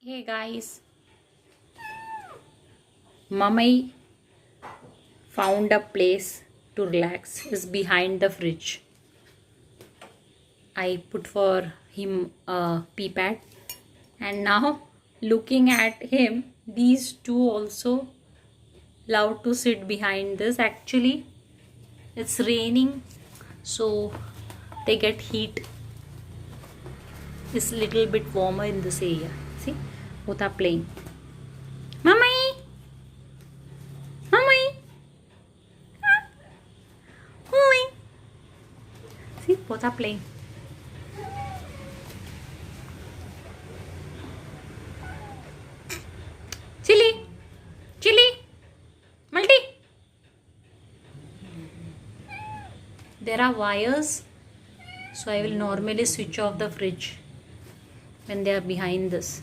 Hey guys, Mammai found a place to relax is behind the fridge. I put for him a pee pad, and now looking at him, these two also love to sit behind this. Actually, it's raining, so they get heat. It's little bit warmer in this area. See, both are playing. Mammai, Mammai. Oi. See, both are playing. Chili, chili, multi. There are wires, so I will normally switch off the fridge when they are behind this.